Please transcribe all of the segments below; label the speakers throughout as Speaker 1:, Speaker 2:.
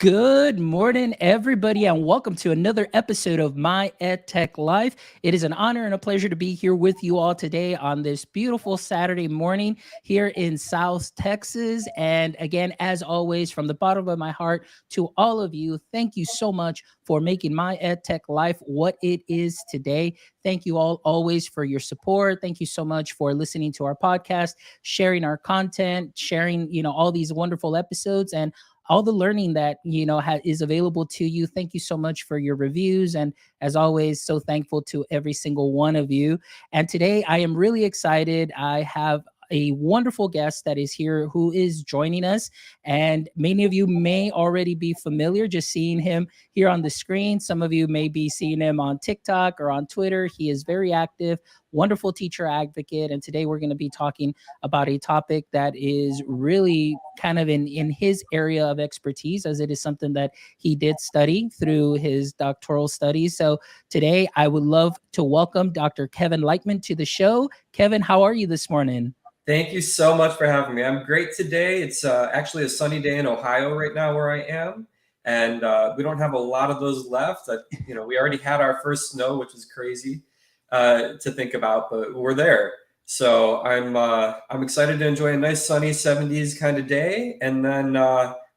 Speaker 1: Good morning, everybody, and welcome to another episode of My EdTech Life. It is an honor and a pleasure to be here with you all today on this beautiful Saturday morning here in South Texas. And again, as always, from the bottom of my heart to all of you, thank you so much for making My EdTech Life what it is today. Thank you all always for your support. Thank you so much for listening to our podcast, sharing our content, sharing, all these wonderful episodes, and all the learning that is available to you. Thank you so much for your reviews, and as always, so thankful to every single one of you. And today I am really excited. I have a wonderful guest that is here who is joining us, and many of you may already be familiar just seeing him here on the screen. Some of you may be seeing him on TikTok or on Twitter. He is very active, wonderful teacher advocate, and today we're going to be talking about a topic that is really kind of in his area of expertise, as it is something that he did study through his doctoral studies. So today I would love to welcome Dr. Kevin Leichtman to the show. Kevin, how are you this morning?
Speaker 2: Thank you so much for having me. I'm great today. It's actually a sunny day in Ohio right now where I am, and we don't have a lot of those left. We already had our first snow, which is crazy to think about, but we're there. So I'm excited to enjoy a nice sunny 70s kind of day, and then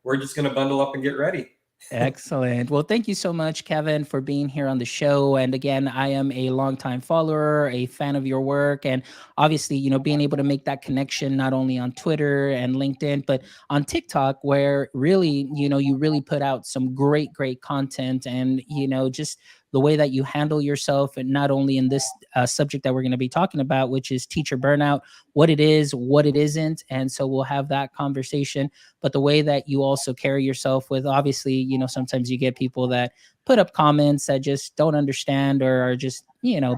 Speaker 2: we're just going to bundle up and get ready.
Speaker 1: Excellent. Well, thank you so much, Kevin, for being here on the show. And again, I am a longtime follower, a fan of your work, and obviously, being able to make that connection not only on Twitter and LinkedIn, but on TikTok, where really, you really put out some great content, and just the way that you handle yourself, and not only in this subject that we're going to be talking about, which is teacher burnout, what it is, what it isn't. And so we'll have that conversation, but the way that you also carry yourself with, obviously, sometimes you get people that put up comments that just don't understand or are just,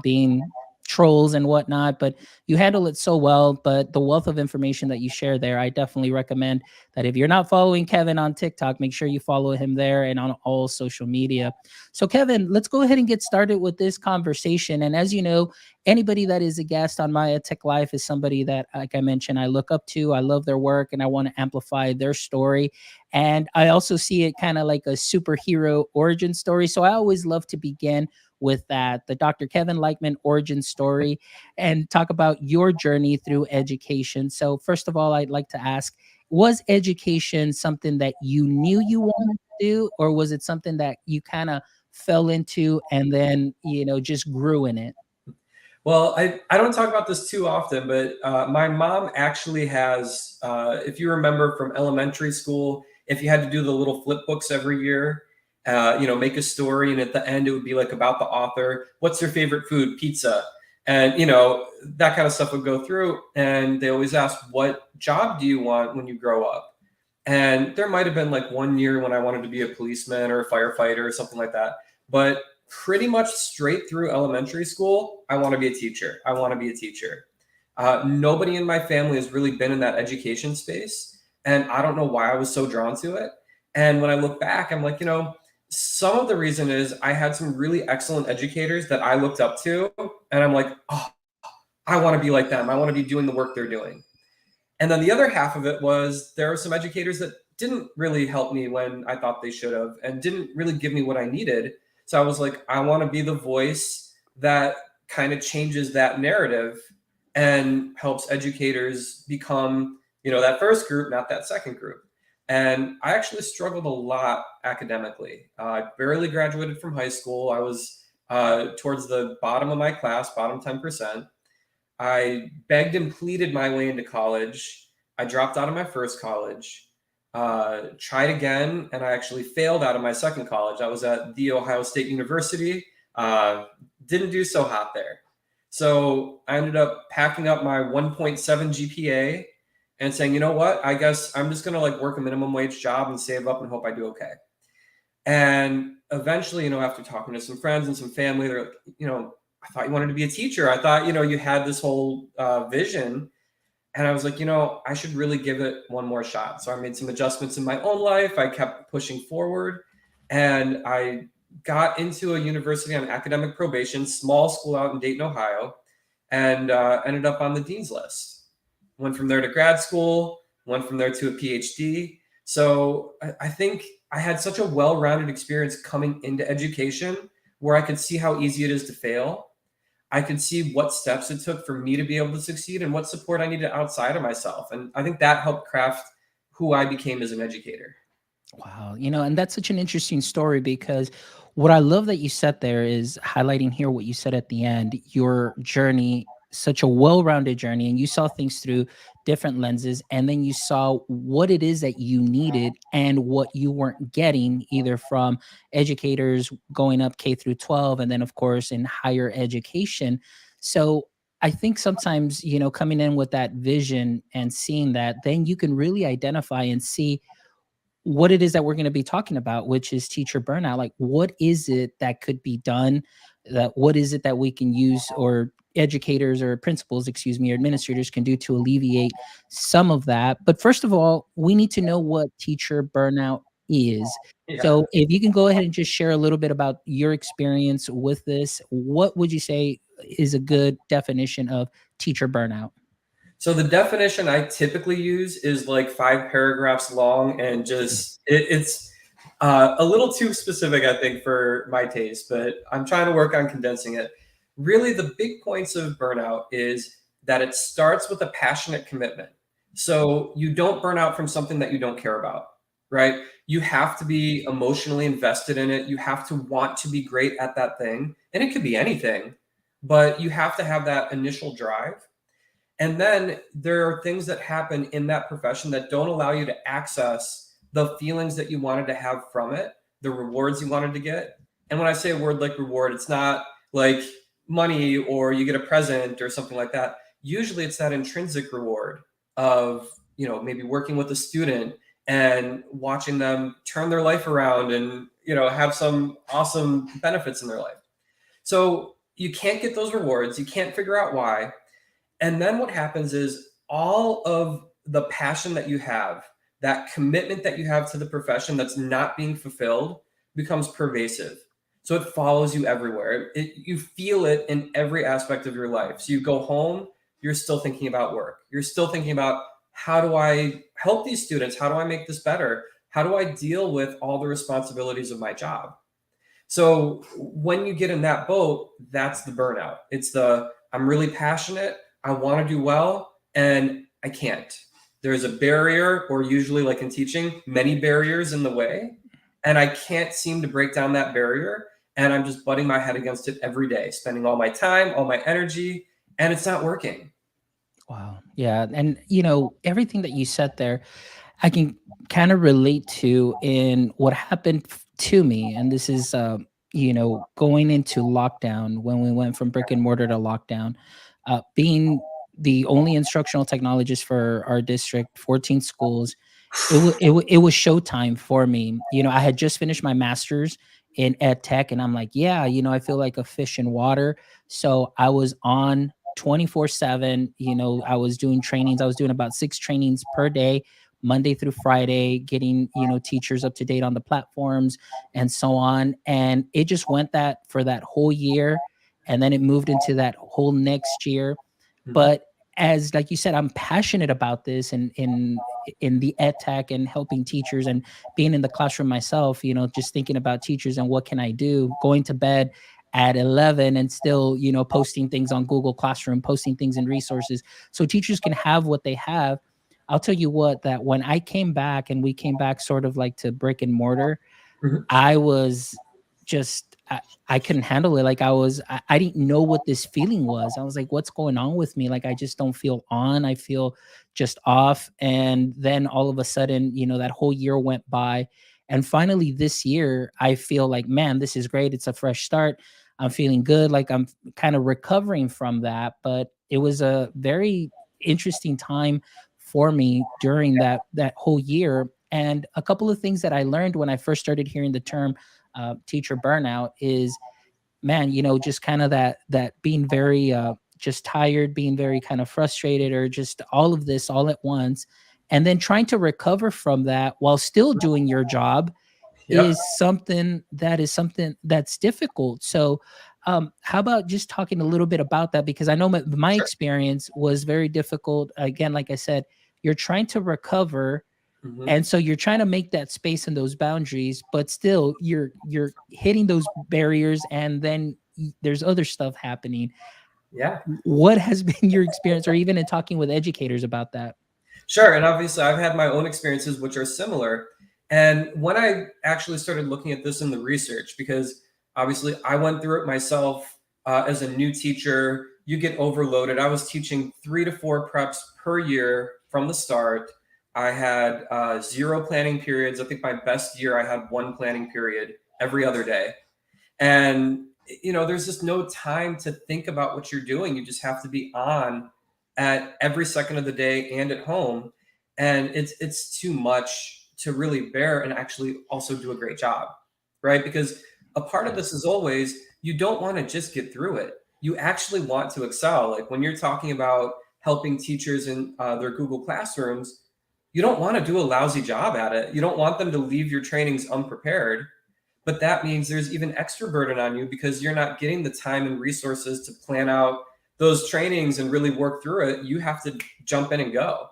Speaker 1: being trolls and whatnot, but you handle it so well. But the wealth of information that you share there, I definitely recommend that if you're not following Kevin on TikTok, make sure you follow him there and on all social media. So Kevin, let's go ahead and get started with this conversation. And as you know, anybody that is a guest on My EdTech Life is somebody that, like I mentioned, I look up to. I love their work and I want to amplify their story. And I also see it kind of like a superhero origin story. So I always love to begin with that, the Dr. Kevin Leichtman origin story, and talk about your journey through education. So first of all, I'd like to ask, was education something that you knew you wanted to do, or was it something that you kind of fell into and then, just grew in it?
Speaker 2: Well, I don't talk about this too often, but my mom actually has, if you remember from elementary school, if you had to do the little flip books every year, make a story, and at the end it would be like about the author. What's your favorite food? Pizza. And, that kind of stuff would go through. And they always ask, what job do you want when you grow up? And there might have been like one year when I wanted to be a policeman or a firefighter or something like that. But pretty much straight through elementary school, I want to be a teacher. I want to be a teacher. Nobody in my family has really been in that education space. And I don't know why I was so drawn to it. And when I look back, I'm like, some of the reason is I had some really excellent educators that I looked up to. And I'm like, oh, I want to be like them. I want to be doing the work they're doing. And then the other half of it was there are some educators that didn't really help me when I thought they should have, and didn't really give me what I needed. So I was like, I want to be the voice that kind of changes that narrative and helps educators become, that first group, not that second group. And I actually struggled a lot academically. I barely graduated from high school. I was towards the bottom of my class, bottom 10%. I begged and pleaded my way into college. I dropped out of my first college, tried again, and I actually failed out of my second college. I was at The Ohio State University. Didn't do so hot there. So I ended up packing up my 1.7 GPA and saying, you know what, I guess I'm just going to work a minimum wage job and save up and hope I do okay. And eventually, after talking to some friends and some family, they're like, I thought you wanted to be a teacher. I thought, you had this whole vision. And I was like, I should really give it one more shot. So I made some adjustments in my own life. I kept pushing forward, and I got into a university on academic probation, small school out in Dayton, Ohio, and ended up on the dean's list. Went from there to grad school, went from there to a PhD. So I think I had such a well-rounded experience coming into education where I could see how easy it is to fail. I could see what steps it took for me to be able to succeed and what support I needed outside of myself. And I think that helped craft who I became as an educator.
Speaker 1: Wow, and that's such an interesting story because what I love that you said there is highlighting here what you said at the end, your journey, such a well-rounded journey, and you saw things through different lenses, and then you saw what it is that you needed and what you weren't getting either from educators going up K through 12 and then of course in higher education. So I think sometimes, coming in with that vision and seeing that, then you can really identify and see what it is that we're going to be talking about, which is teacher burnout. Like, what is it that could be done? That what is it that we can use, or educators or principals, excuse me, or administrators can do to alleviate some of that? But first of all, we need to know what teacher burnout is.
Speaker 2: Yeah.
Speaker 1: So, if you can go ahead and just share a little bit about your experience with this, what would you say is a good definition of teacher burnout?
Speaker 2: So the definition I typically use is like 5 paragraphs long, and just it's a little too specific, I think, for my taste. But I'm trying to work on condensing it. Really, the big points of burnout is that it starts with a passionate commitment. So you don't burn out from something that you don't care about, right? You have to be emotionally invested in it. You have to want to be great at that thing, and it could be anything, but you have to have that initial drive. And then there are things that happen in that profession that don't allow you to access the feelings that you wanted to have from it, the rewards you wanted to get. And when I say a word like reward, it's not like money or you get a present or something like that. Usually it's that intrinsic reward of, maybe working with a student and watching them turn their life around and, have some awesome benefits in their life. So you can't get those rewards. You can't figure out why. And then what happens is all of the passion that you have, that commitment that you have to the profession that's not being fulfilled becomes pervasive. So it follows you everywhere. You feel it in every aspect of your life. So you go home, you're still thinking about work. You're still thinking about, how do I help these students? How do I make this better? How do I deal with all the responsibilities of my job? So when you get in that boat, that's the burnout. It's the, I'm really passionate, I want to do well, and I can't. There's a barrier, or usually, like in teaching, many barriers in the way, and I can't seem to break down that barrier. And I'm just butting my head against it every day, spending all my time, all my energy, and it's not working.
Speaker 1: Wow. Yeah. And, everything that you said there, I can kind of relate to in what happened to me. And this is, going into lockdown when we went from brick and mortar to lockdown, being the only instructional technologist for our district, 14 schools. It was showtime for me. I had just finished my master's in EdTech, and I'm like, yeah, I feel like a fish in water. So I was on 24/7. I was doing trainings. I was doing about 6 trainings per day, Monday through Friday, getting teachers up to date on the platforms and so on. And it just went that for that whole year, and then it moved into that whole next year.
Speaker 2: Mhm.
Speaker 1: But as like you said, I'm passionate about this and in the ed tech and helping teachers and being in the classroom myself, just thinking about teachers and what can I do, going to bed at 11 and still, posting things on Google Classroom, posting things in resources so teachers can have what they have. I'll tell you what, that when I came back and we came back sort of like to brick and mortar,
Speaker 2: Mhm.
Speaker 1: I was just I couldn't handle it. Like I didn't know what this feeling was. I was like, what's going on with me? Like I just don't feel on. I feel just off. And then all of a sudden, that whole year went by. And finally this year, I feel like, man, this is great. It's a fresh start. I'm feeling good. Like I'm kind of recovering from that. But it was a very interesting time for me during that whole year. And a couple of things that I learned when I first started hearing the term teacher burnout is, man, just kind of that being very just tired, being very kind of frustrated, or just all of this all at once, and then trying to recover from that while still doing your job
Speaker 2: Yep.
Speaker 1: is something that's difficult. So, how about just talking a little bit about that? Because I know my
Speaker 2: Sure.
Speaker 1: experience was very difficult. Again, like I said, you're trying to recover,
Speaker 2: Hmm.
Speaker 1: And so you're trying to make that space and those boundaries, but still you're hitting those barriers, and then there's other stuff happening.
Speaker 2: Yeah.
Speaker 1: What has been your experience, or even in talking with educators about that?
Speaker 2: Sure. And obviously, I've had my own experiences which are similar. And when I actually started looking at this in the research, because obviously I went through it myself as a new teacher, you get overloaded. I was teaching 3 to 4 preps per year from the start. I had zero planning periods. I think my best year, I had one planning period every other day. And there's just no time to think about what you're doing. You just have to be on at every second of the day and at home, and it's too much to really bear and actually also do a great job, right? Because a part of
Speaker 1: Yeah.
Speaker 2: this is always, you don't want to just get through it. You actually want to excel. Like when you're talking about helping teachers in their Google classrooms, you don't want to do a lousy job at it. You don't want them to leave your trainings unprepared, but that means there's even extra burden on you because you're not getting the time and resources to plan out those trainings and really work through it. You have to jump in and go.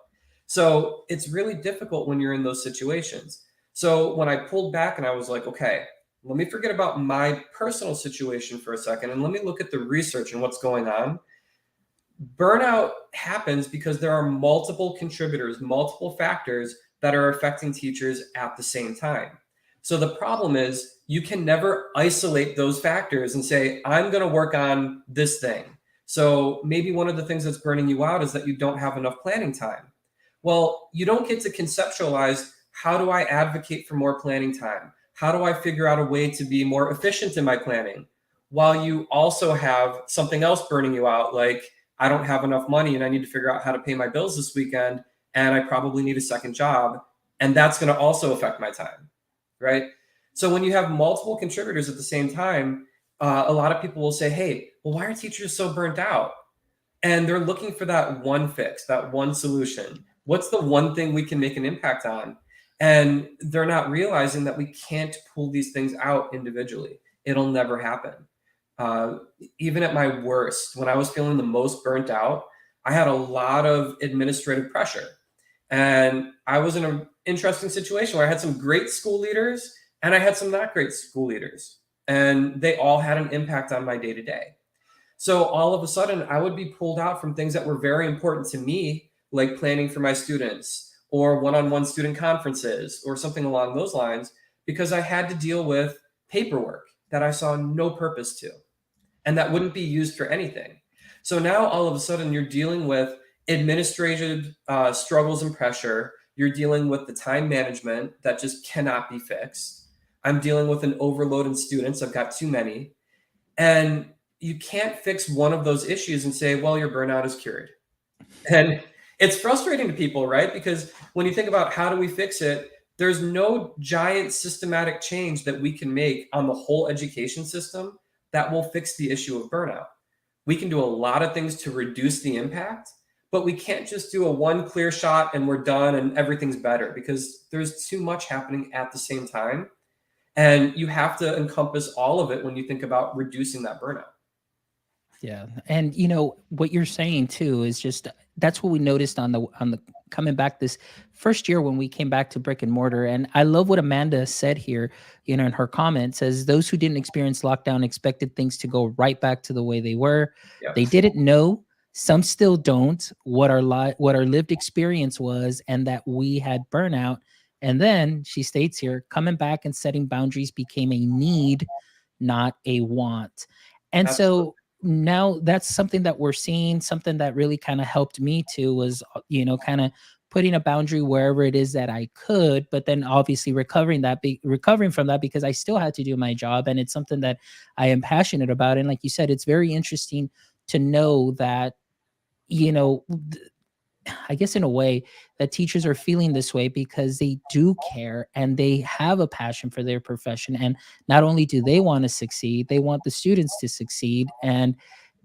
Speaker 2: So it's really difficult when you're in those situations. So when I pulled back and I was like, okay, let me forget about my personal situation for a second and let me look at the research and what's going on. Burnout happens because there are multiple contributors, multiple factors that are affecting teachers at the same time. So the problem is you can never isolate those factors and say, I'm going to work on this thing. So maybe one of the things that's burning you out is that you don't have enough planning time. Well, you don't get to conceptualize, how do I advocate for more planning time? How do I figure out a way to be more efficient in my planning? While you also have something else burning you out, like, I don't have enough money and I need to figure out how to pay my bills this weekend, and I probably need a second job, and that's going to also affect my time, right? So when you have multiple contributors at the same time, a lot of people will say, hey, well, why are teachers so burnt out? And they're looking for that one fix, that one solution. What's the one thing we can make an impact on? And they're not realizing that we can't pull these things out individually. It'll never happen. uh, Even at my worst, when I was feeling the most burnt out, I had a lot of administrative pressure. And I was in an interesting situation where I had some great school leaders and I had some not great school leaders. And they all had an impact on my day to day. So all of a sudden, I would be pulled out from things that were very important to me, like planning for my students or one on one student conferences or something along those lines, because I had to deal with paperwork that I saw no purpose to and that wouldn't be used for anything. So now all of a sudden you're dealing with administrative struggles and pressure. You're dealing with the time management that just cannot be fixed. I'm dealing with an overload in students. I've got too many. And you can't fix one of those issues and say, well, your burnout is cured. And it's frustrating to people, right? Because when you think about how do we fix it, there's no giant systematic change that we can make on the whole education system that will fix the issue of burnout. We can do a lot of things to reduce the impact, but we can't just do a one clear shot and we're done and everything's better, because there's too much happening at the same time. And you have to encompass all of it when you think about reducing that burnout.
Speaker 1: Yeah. And what you're saying too is just that's what we noticed on the coming back this first year when we came back to brick and mortar. And I love what Amanda said here, in her comment says those who didn't experience lockdown expected things to go right back to the way they were.
Speaker 2: Yep.
Speaker 1: They didn't know, some still don't, what our lived experience was, and that we had burnout. And then she states here, coming back and setting boundaries became a need, not a want. And
Speaker 2: Absolutely.
Speaker 1: so now that's something that we're seeing. Something that really kind of helped me too was kind of putting a boundary wherever it is that I could, but then obviously recovering from that, because I still had to do my job, and it's something that I am passionate about. And like you said, it's very interesting to know that, you know I guess in a way that teachers are feeling this way because they do care and they have a passion for their profession. And not only do they want to succeed, they want the students to succeed. And,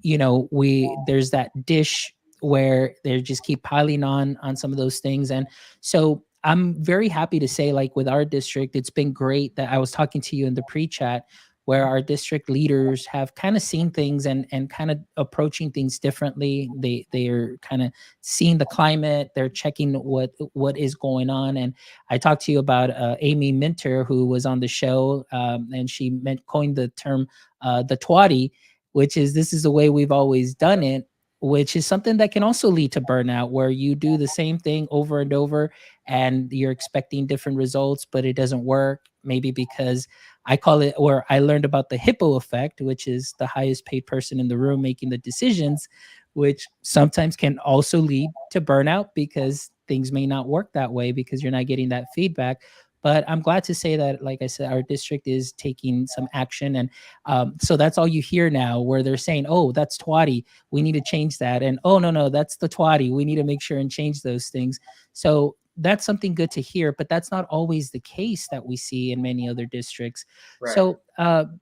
Speaker 1: there's that dish where they just keep piling on some of those things. And so I'm very happy to say, like with our district, it's been great that I was talking to you in the pre chat. where our district leaders have kind of seen things and kind of approaching things differently. They're kind of seeing the climate, they're checking what is going on. And I talked to you about Amy Minter, who was on the show, and she coined the term the twatty, which is this is the way we've always done it, which is something that can also lead to burnout, where you do the same thing over and over and you're expecting different results, but it doesn't work. Maybe because I call it, or I learned about the hippo effect, which is the highest paid person in the room making the decisions, which sometimes can also lead to burnout because things may not work that way because you're not getting that feedback. But I'm glad to say that, like I said, our district is taking some action. And so that's all you hear now, where they're saying, oh, that's twatty, we need to change that. And oh, no, no, that's the twatty, we need to make sure and change those things. So that's something good to hear, but that's not always the case that we see in many other districts.
Speaker 2: Right.
Speaker 1: So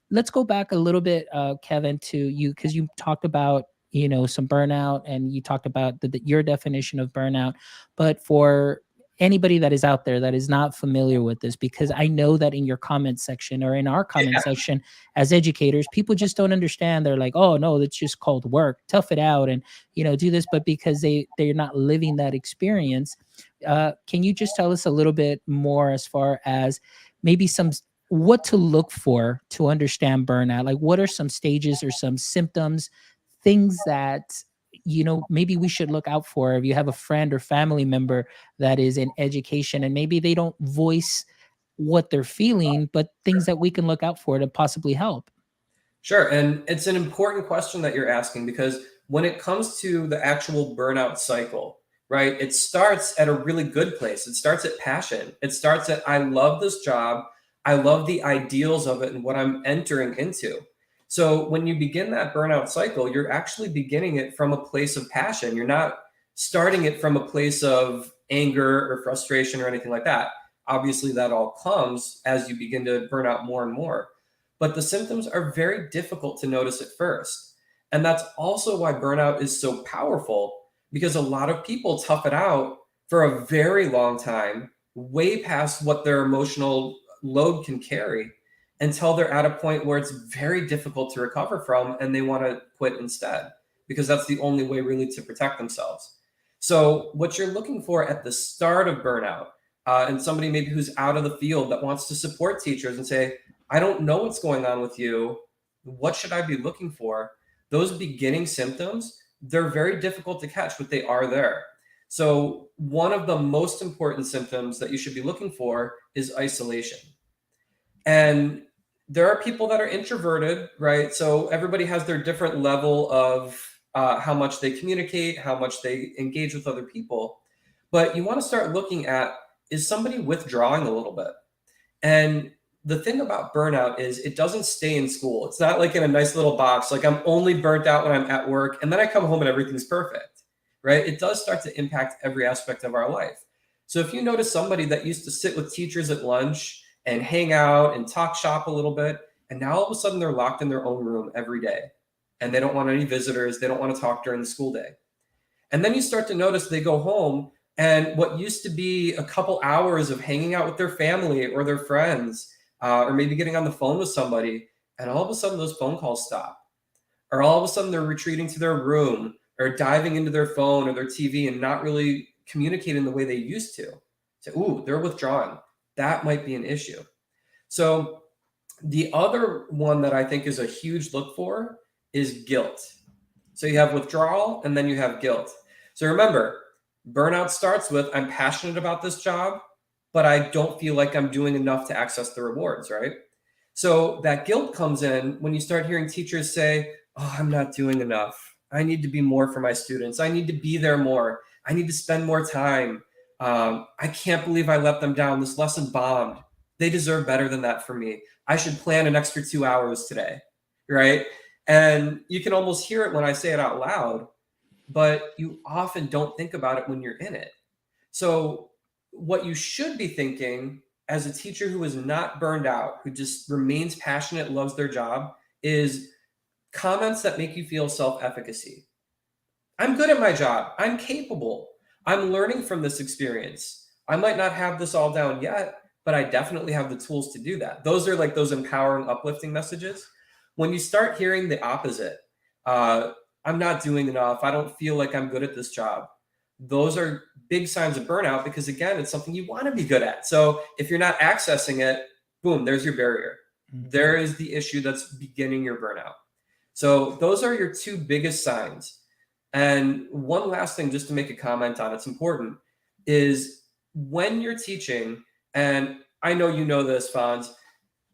Speaker 1: let's go back a little bit, Kevin, to you, because you talked about some burnout, and you talked about your definition of burnout. But for anybody that is out there that is not familiar with this, because I know that in your comment section or in our comment
Speaker 2: Yeah.
Speaker 1: section as educators, people just don't understand. They're like, oh no, that's just called work, tough it out, and do this. But because they're not living that experience, can you just tell us a little bit more as far as maybe what to look for to understand burnout? Like, what are some stages or some symptoms, things that maybe we should look out for if you have a friend or family member that is in education and maybe they don't voice what they're feeling, but things that we can look out for to possibly help?
Speaker 2: Sure. And it's an important question that you're asking, because when it comes to the actual burnout cycle, right, it starts at a really good place. It starts at passion. It starts at, I love this job. I love the ideals of it and what I'm entering into. So when you begin that burnout cycle, you're actually beginning it from a place of passion. You're not starting it from a place of anger or frustration or anything like that. Obviously, that all comes as you begin to burn out more and more, but the symptoms are very difficult to notice at first. And that's also why burnout is so powerful, because a lot of people tough it out for a very long time, way past what their emotional load can carry, until they're at a point where it's very difficult to recover from and they want to quit instead, because that's the only way really to protect themselves. So, what you're looking for at the start of burnout, and somebody maybe who's out of the field that wants to support teachers and say, I don't know what's going on with you. What should I be looking for? Those beginning symptoms, they're very difficult to catch, but they are there. So, one of the most important symptoms that you should be looking for is isolation. And there are people that are introverted, right? So, everybody has their different level of how much they communicate, how much they engage with other people. But you want to start looking at, is somebody withdrawing a little bit? And the thing about burnout is it doesn't stay in school. It's not like in a nice little box, like I'm only burnt out when I'm at work and then I come home and everything's perfect, right? It does start to impact every aspect of our life. So if you notice somebody that used to sit with teachers at lunch and hang out and talk shop a little bit, and now all of a sudden they're locked in their own room every day and they don't want any visitors, they don't want to talk during the school day. And then you start to notice they go home, and what used to be a couple hours of hanging out with their family or their friends, or maybe getting on the phone with somebody, and all of a sudden those phone calls stop. Or all of a sudden they're retreating to their room or diving into their phone or their TV and not really communicating the way they used to. So, ooh, they're withdrawing. That might be an issue. So, the other one that I think is a huge look for is guilt. So you have withdrawal and then you have guilt. So remember, burnout starts with, I'm passionate about this job, but I don't feel like I'm doing enough to access the rewards, right? So that guilt comes in when you start hearing teachers say, oh, I'm not doing enough. I need to be more for my students. I need to be there more. I need to spend more time. I can't believe I let them down. This lesson bombed. They deserve better than that from me. I should plan an extra 2 hours today, right? And you can almost hear it when I say it out loud, but you often don't think about it when you're in it. So, what you should be thinking as a teacher who is not burned out, who just remains passionate, loves their job, is comments that make you feel self efficacy. I'm good at my job. I'm capable. I'm learning from this experience. I might not have this all down yet, but I definitely have the tools to do that. Those are like those empowering, uplifting messages. When you start hearing the opposite, uh, I'm not doing enough, I don't feel like I'm good at this job, those are big signs of burnout, because again, it's something you want to be good at. So if you're not accessing it, boom, there's your barrier. There is the issue that's beginning your burnout. So those are your two biggest signs. And one last thing, just to make a comment on, it's important, is when you're teaching, and I know you know this, Fonz,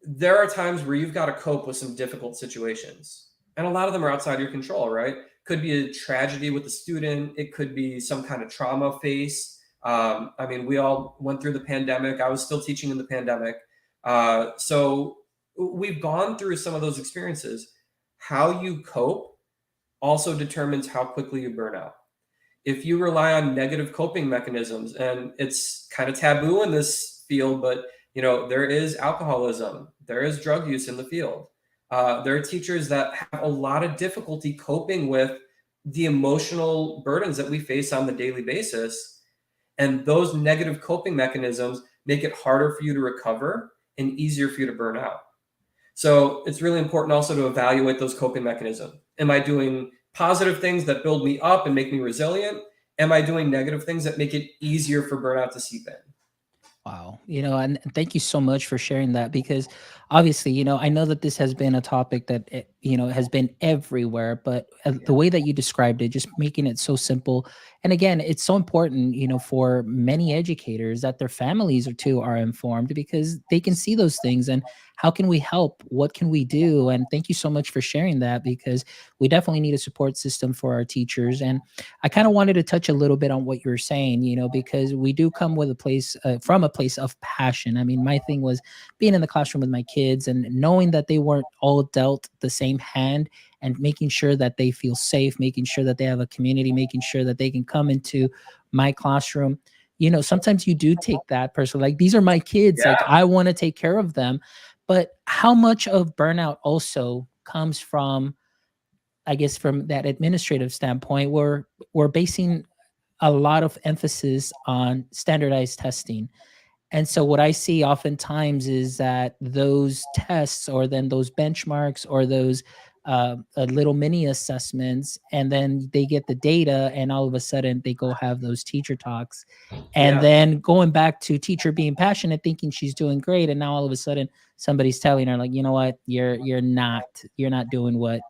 Speaker 2: there are times where you've got to cope with some difficult situations. And a lot of them are outside your control, right? Could be a tragedy with a student. It could be some kind of trauma face. I mean, we all went through the pandemic. I was still teaching in the pandemic. So we've gone through some of those experiences. How you cope also determines how quickly you burn out. If you rely on negative coping mechanisms, and it's kind of taboo in this field, but there is alcoholism, there is drug use in the field. There are teachers that have a lot of difficulty coping with the emotional burdens that we face on the daily basis. And those negative coping mechanisms make it harder for you to recover and easier for you to burn out. So it's really important also to evaluate those coping mechanisms. Am I doing positive things that build me up and make me resilient? Am I doing negative things that make it easier for burnout to seep in?
Speaker 1: Wow. And thank you so much for sharing that, because obviously, I know that this has been a topic that, has been everywhere, but the way that you described it, just making it so simple. And again, it's so important, for many educators that their families are informed, because they can see those things. And how can we help? What can we do? And thank you so much for sharing that, because we definitely need a support system for our teachers. And I kind of wanted to touch a little bit on what you were saying, because we do come with a place from a place of passion. I mean, my thing was being in the classroom with my kids and knowing that they weren't all dealt the same hand, and making sure that they feel safe, making sure that they have a community, making sure that they can come into my classroom. Sometimes you do take that person, like, these are my kids, like,
Speaker 2: Yeah.
Speaker 1: I want to take care of them. But how much of burnout also comes from, I guess, from that administrative standpoint, where we're basing a lot of emphasis on standardized testing. And so what I see oftentimes is that those tests, or then those benchmarks, or those little mini assessments, and then they get the data, and all of a sudden they go have those teacher talks. And
Speaker 2: Yeah.
Speaker 1: then going back to teacher being passionate, thinking she's doing great, and now all of a sudden somebody's telling her, like, you know what, you're not doing what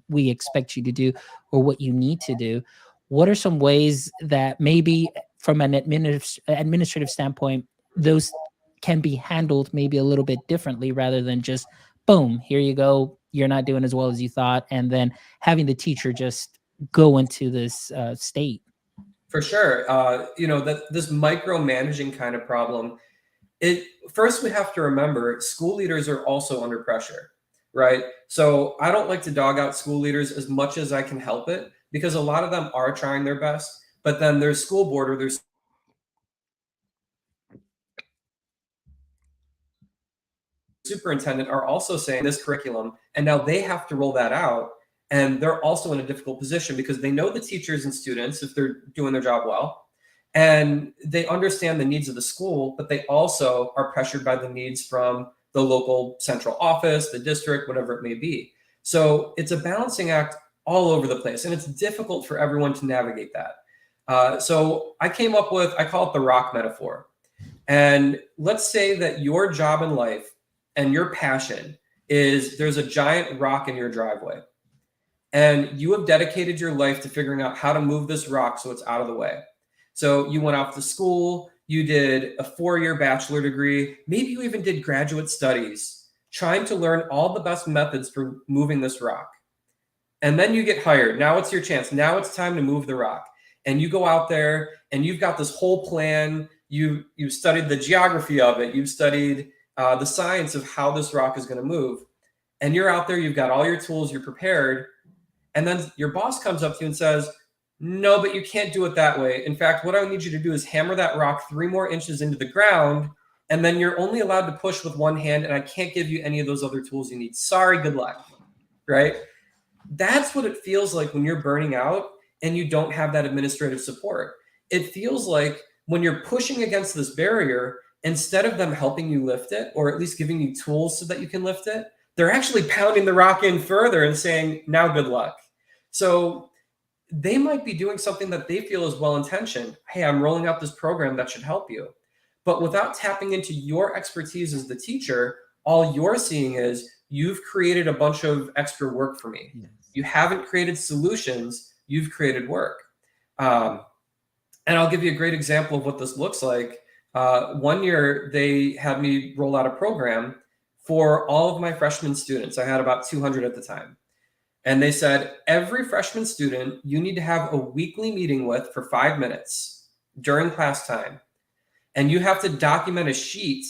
Speaker 1: we expect you to do, or what you need to do. What are some ways that maybe from an administrative standpoint, those can be handled maybe a little bit differently, rather than just boom, here you go, you're not doing as well as you thought, and then having the teacher just go into this state?
Speaker 2: For sure. That this micromanaging kind of problem, it first we have to remember school leaders are also under pressure, right? So I don't like to dog out school leaders as much as I can help it, because a lot of them are trying their best, but then there's school board, or there's superintendent are also saying this curriculum, and now they have to roll that out. And they're also in a difficult position, because they know the teachers and students, if they're doing their job well, and they understand the needs of the school, but they also are pressured by the needs from the local central office, the district, whatever it may be. So it's a balancing act all over the place, and it's difficult for everyone to navigate that. So I came up with, I call it the rock metaphor. And let's say that your job in life and your passion is, there's a giant rock in your driveway, and you have dedicated your life to figuring out how to move this rock so it's out of the way. So you went off to school, you did a 4-year bachelor degree, maybe you even did graduate studies, trying to learn all the best methods for moving this rock. And then you get hired. Now it's your chance. Now it's time to move the rock. And you go out there and you've got this whole plan. You've studied the geography of it. You've studied the science of how this rock is going to move. And you're out there, you've got all your tools, you're prepared. And then your boss comes up to you and says, no, but you can't do it that way. In fact, what I need you to do is hammer that rock 3 more inches into the ground. And then you're only allowed to push with one hand. And I can't give you any of those other tools you need. Sorry, good luck. Right? That's what it feels like when you're burning out and you don't have that administrative support. It feels like when you're pushing against this barrier, instead of them helping you lift it, or at least giving you tools so that you can lift it, they're actually pounding the rock in further and saying, now good luck. So they might be doing something that they feel is well intentioned. Hey, I'm rolling out this program that should help you. But without tapping into your expertise as the teacher, all you're seeing is you've created a bunch of extra work for me.
Speaker 1: Yes.
Speaker 2: You haven't created solutions, you've created work. And I'll give you a great example of what this looks like. One year, they had me roll out a program for all of my freshman students. I had about 200 at the time. And they said, every freshman student you need to have a weekly meeting with for 5 minutes during class time. And you have to document a sheet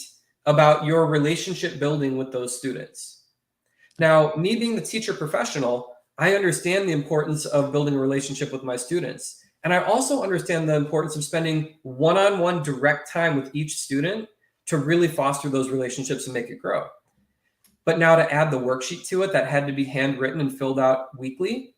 Speaker 2: about your relationship building with those students. Now, me being the teacher professional, I understand the importance of building a relationship with my students. And I also understand the importance of spending one-on-one direct time with each student to really foster those relationships and make it grow. But now to add the worksheet to it that had to be handwritten and filled out weekly,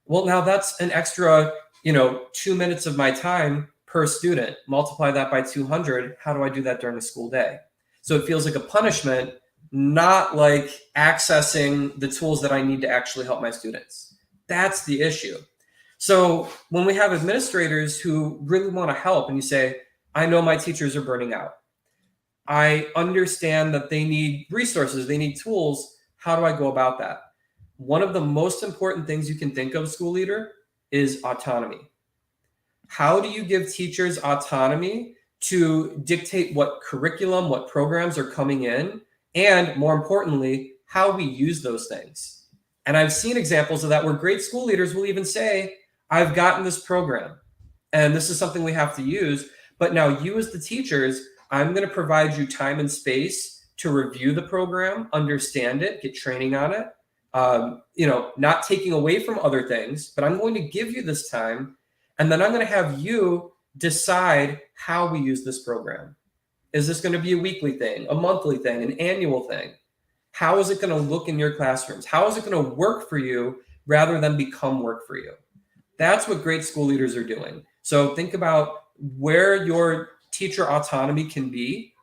Speaker 2: well, now that's an extra, 2 minutes of my time per student. Multiply that by 200. How do I do that during a school day? So it feels like a punishment, not like accessing the tools that I need to actually help my students. That's the issue. So when we have administrators who really want to help and you say, I know my teachers are burning out. I understand that they need resources, they need tools. How do I go about that? One of the most important things you can think of, school leader, is autonomy. How do you give teachers autonomy to dictate what curriculum, what programs are coming in, and more importantly, how we use those things? And I've seen examples of that where great school leaders will even say, I've gotten this program, and this is something we have to use, but now you as the teachers, I'm going to provide you time and space to review the program, understand it, get training on it. Not taking away from other things, but I'm going to give you this time. And then I'm going to have you decide how we use this program. Is this going to be a weekly thing, a monthly thing, an annual thing? How is it going to look in your classrooms? How is it going to work for you rather than become work for you? That's what great school leaders are doing. So think about where your teacher autonomy can be.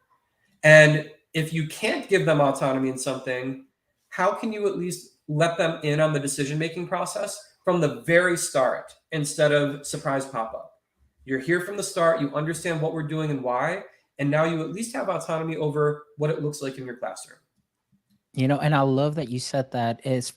Speaker 2: And if you can't give them autonomy in something, how can you at least let them in on the decision-making process from the very start instead of surprise pop-up? You're here from the start, you understand what we're doing and why, and now you at least have autonomy over what it looks like in your classroom.
Speaker 1: And I love that you said that is,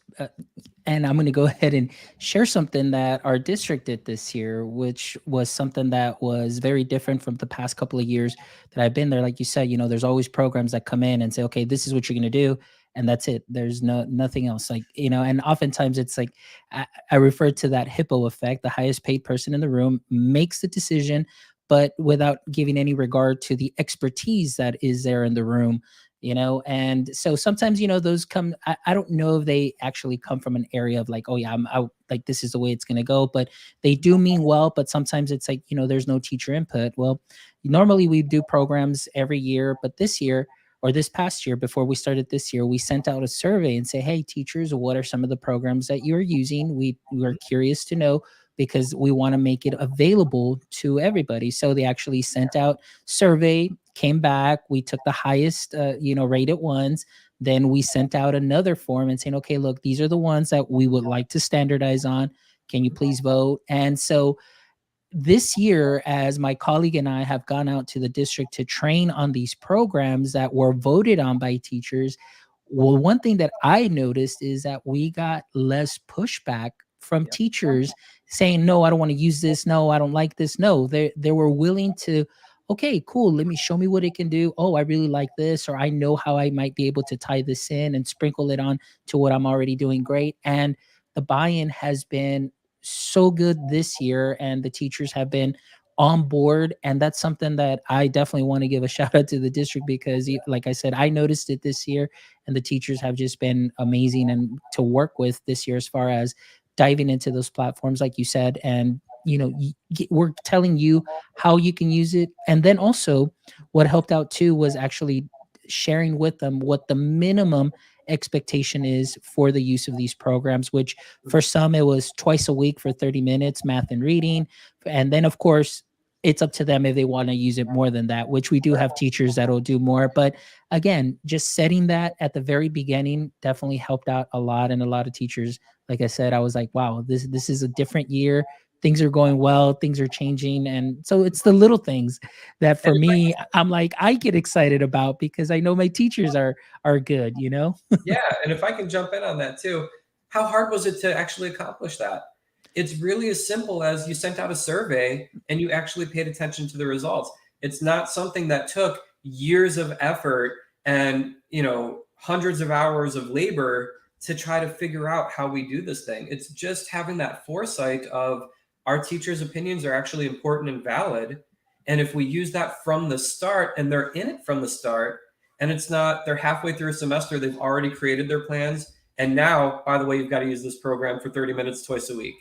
Speaker 1: and I'm going to go ahead and share something that our district did this year, which was something that was very different from the past couple of years that I've been there. Like you said, there's always programs that come in and say, okay, this is what you're going to do. And that's it. There's nothing else. And oftentimes it's like, I refer to that hippo effect. The highest paid person in the room makes the decision, but without giving any regard to the expertise that is there in the room. And so sometimes those come, I don't know if they actually come from an area of like, oh yeah, I'm out, like this is the way it's going to go, but they do mean well. But sometimes it's like, there's no teacher input. Well, normally we do programs every year, but this year, or this past year, before we started this year, we sent out a survey and say, hey teachers, what are some of the programs that you're using? We are curious to know, because we want to make it available to everybody. So they actually sent out survey, came back, we took the highest rated ones. Then we sent out another form and saying, okay, look, these are the ones that we would like to standardize on. Can you please vote? And so this year, as my colleague and I have gone out to the district to train on these programs that were voted on by teachers, well, one thing that I noticed is that we got less pushback from teachers saying, no, I don't want to use this. No, I don't like this. No, they were willing to, okay, cool. Let me show me what it can do. Oh, I really like this, or I know how I might be able to tie this in and sprinkle it on to what I'm already doing great. And the buy-in has been so good this year, and the teachers have been on board. And that's something that I definitely want to give a shout out to the district, because like I said, I noticed it this year, and the teachers have just been amazing and to work with this year, as far as diving into those platforms, like you said. And we're telling you how you can use it. And then also what helped out too was actually sharing with them what the minimum expectation is for the use of these programs, which for some it was twice a week for 30 minutes, math and reading. And then of course, it's up to them if they want to use it more than that, which we do have teachers that'll do more. But again, just setting that at the very beginning definitely helped out a lot. And a lot of teachers, like I said, I was like, wow, this is a different year. Things are going well, things are changing. And so it's the little things that
Speaker 2: And
Speaker 1: for me, I'm like, I get excited about because I know my teachers are good,
Speaker 2: yeah, and if I can jump in on that too, how hard was it to actually accomplish that? It's really as simple as you sent out a survey and you actually paid attention to the results. It's not something that took years of effort and, hundreds of hours of labor to try to figure out how we do this thing. It's just having that foresight of our teachers' opinions are actually important and valid. And if we use that from the start and they're in it from the start, and it's not they're halfway through a semester, they've already created their plans, and now, by the way, you've got to use this program for 30 minutes twice a week,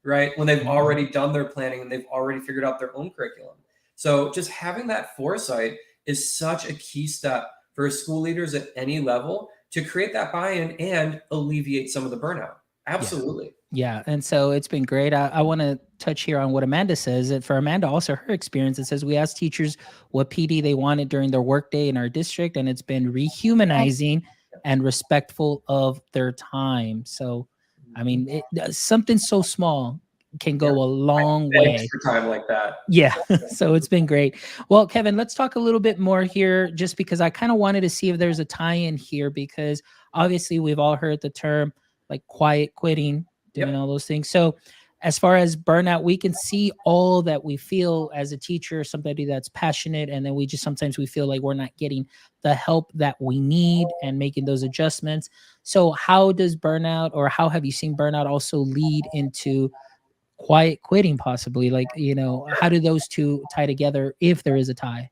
Speaker 2: right? When they've already done their planning and they've already figured out their own curriculum. So just having that foresight is such a key step for school leaders at any level to create that buy-in and alleviate some of the burnout. Absolutely.
Speaker 1: Yeah, and so it's been great. I want to touch here on what Amanda says. And for Amanda, also her experience, it says we asked teachers what PD they wanted during their workday in our district, and it's been rehumanizing and respectful of their time. So, I mean, something so small can go a long way.
Speaker 2: Extra time like that.
Speaker 1: Yeah, so it's been great. Well, Kevin, let's talk a little bit more here, just because I kind of wanted to see if there's a tie-in here, because obviously we've all heard the term like quiet quitting, doing all those things. So as far as burnout, we can see all that we feel as a teacher, somebody that's passionate, and then we just sometimes we feel like we're not getting the help that we need and making those adjustments. So how does burnout, or how have you seen burnout also lead into quiet quitting possibly? Like, how do those two tie together if there is a tie?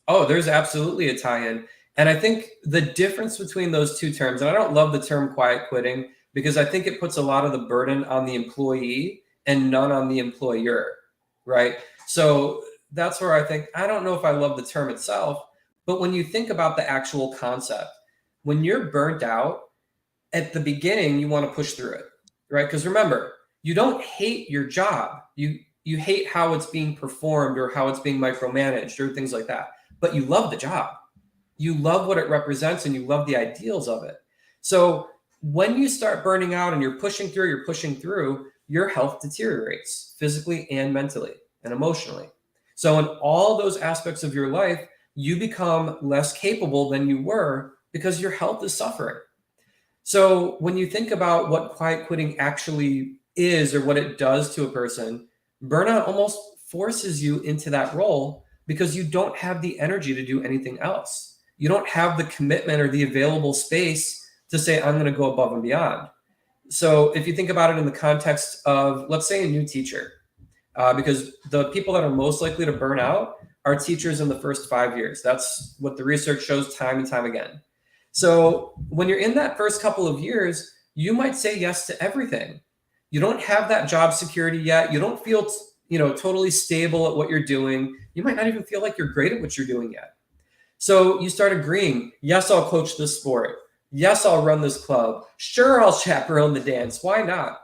Speaker 2: Oh, there's absolutely a tie-in. And I think the difference between those two terms, and I don't love the term quiet quitting because I think it puts a lot of the burden on the employee and none on the employer, right? So that's where I think, I don't know if I love the term itself, but when you think about the actual concept, when you're burnt out, at the beginning, you want to push through it, right? Because remember, you don't hate your job. You hate how it's being performed or how it's being micromanaged or things like that. But you love the job. You love what it represents and you love the ideals of it. So when you start burning out and you're pushing through, your health deteriorates physically and mentally and emotionally. So in all those aspects of your life, you become less capable than you were because your health is suffering. So when you think about what quiet quitting actually is or what it does to a person, burnout almost forces you into that role because you don't have the energy to do anything else. You don't have the commitment or the available space to say, I'm going to go above and beyond. So if you think about it in the context of, let's say, a new teacher, because the people that are most likely to burn out are teachers in the first 5 years. That's what the research shows time and time again. So when you're in that first couple of years, you might say yes to everything. You don't have that job security yet. You don't feel, totally stable at what you're doing. You might not even feel like you're great at what you're doing yet. So you start agreeing, yes, I'll coach this sport. Yes, I'll run this club. Sure, I'll chaperone the dance. Why not?